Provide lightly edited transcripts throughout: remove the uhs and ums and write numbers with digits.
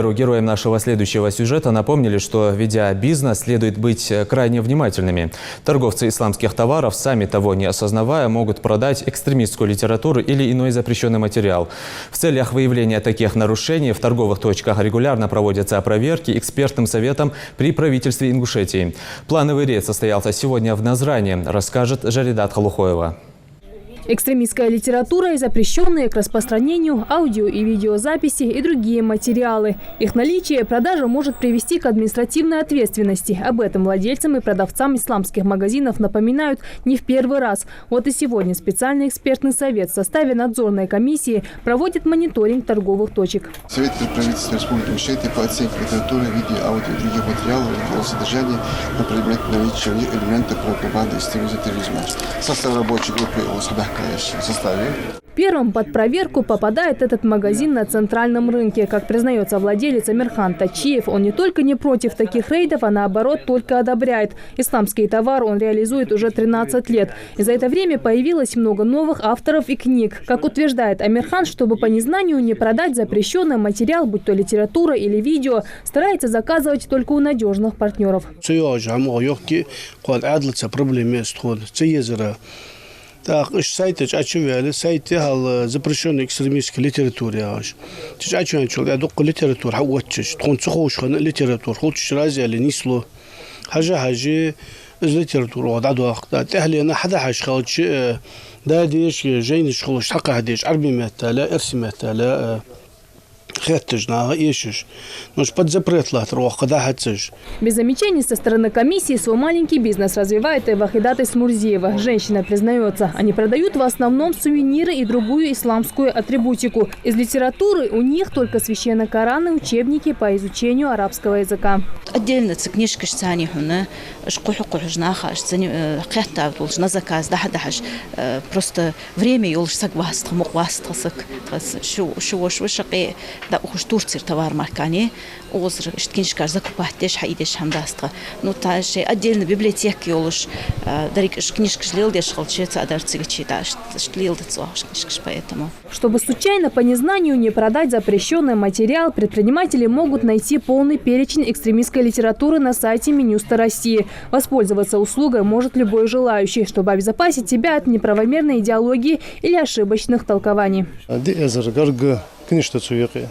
Героям нашего следующего сюжета напомнили, что, ведя бизнес, следует быть крайне внимательными. Торговцы исламских товаров, сами того не осознавая, могут продать экстремистскую литературу или иной запрещенный материал. В целях выявления таких нарушений в торговых точках регулярно проводятся проверки экспертным советом при правительстве Ингушетии. Плановый рейд состоялся сегодня в Назране, расскажет Жаридат Халухоева. Экстремистская литература и запрещенные к распространению аудио- и видеозаписи и другие материалы. Их наличие и продажа может привести к административной ответственности. Об этом владельцам и продавцам исламских магазинов напоминают не в первый раз. Вот и сегодня специальный экспертный совет в составе надзорной комиссии проводит мониторинг торговых точек. Совет правительства Республики Ингушетия по оценке литературы, видео, аудио и других материалов его содержания на предмет наличия элементов пропаганды экстремизма и терроризма. Состав рабочей группы в составе. Первым под проверку попадает этот магазин на центральном рынке. Как признается владелец Амирхан Тачиев, он не только не против таких рейдов, а наоборот только одобряет. Исламские товары он реализует уже 13 лет. И за это время появилось много новых авторов и книг. Как утверждает Амирхан, чтобы по незнанию не продать запрещенный материал, будь то литература или видео, старается заказывать только у надежных партнеров. Так, сайты очевидно, сайты запрещенной экстремистской литературы. Ты очевидно, док литература, хавчиш, тхонцохош, литература, хочешь разия или нисло, хажа литература, да дуахта. تهلي أنا حدا حشخلش ده ديش جين شخلش حق هديش عربي مثلا إرسي مثلا. Без замечаний со стороны комиссии свой маленький бизнес развивает и Вахидат Исмурзиева. Женщина признается, они продают в основном сувениры и другую исламскую атрибутику. Из литературы у них только священный Коран и учебники по изучению арабского языка. Отдельно книжка просто время товар маркани, озр, книжка закупать, хайдеш хамдастра. Ну та же отдельно библиотеки олуш, дарик книжка шлилдеш холчеца, адарциг читаш, шлилдецо, книжка поэтому. Чтобы случайно по незнанию не продать запрещенный материал, предприниматели могут найти полный перечень экстремистской литературы на сайте Минюста России. Воспользоваться услугой может любой желающий, чтобы обезопасить себя от неправомерной идеологии или ошибочных толкований. Книжка цуйки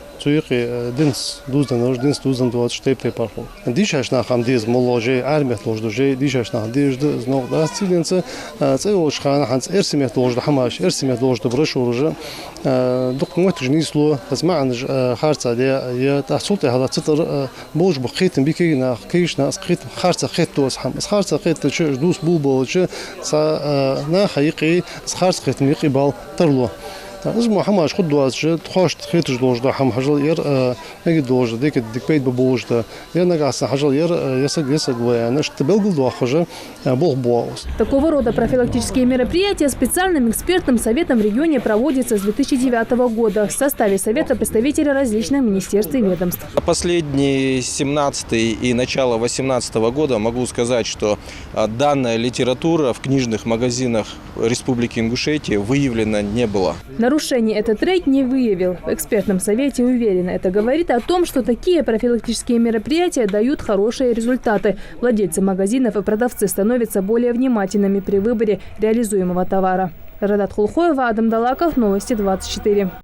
динс дуздан 24 парху. Дишаш на хамдиз моложе армет лождуже дишаш на хамдиз знок да цилинца цеош хана ханц эрсимет ложда хамаш эрсимет ложда брошурже документ жнисло азман харца я тахсулт هذا تطر بوج بخيت بيكي نا كيش نا خيت خارصه خيت توس حم خارصه خيت دوس بوبو نا حقيقي خارصه خيت ميقي بال ترلو اسمه حماش خد دوازج تخش تخيتش دوجدا حم حجل ير نجي دوجدا ديك بيت ببوجدا يا نجاس حجل ير يسق ويا تبلغ دوخجه бог боус. Такого рода профилактические мероприятия специальным экспертным советом в регионе проводятся с 2009 года. В составе совета представители различных министерств и ведомств. Последний 17 и начало 18 года могу сказать, что данная литература в книжных магазинах Республики Ингушетия выявлена не было. Нарушений этот рейд не выявил. В экспертном совете уверены. Это говорит о том, что такие профилактические мероприятия дают хорошие результаты. Владельцы магазинов и продавцы становятся более внимательными при выборе реализуемого товара. Жаридат Халухоева, Адам Далаков, Новости 24.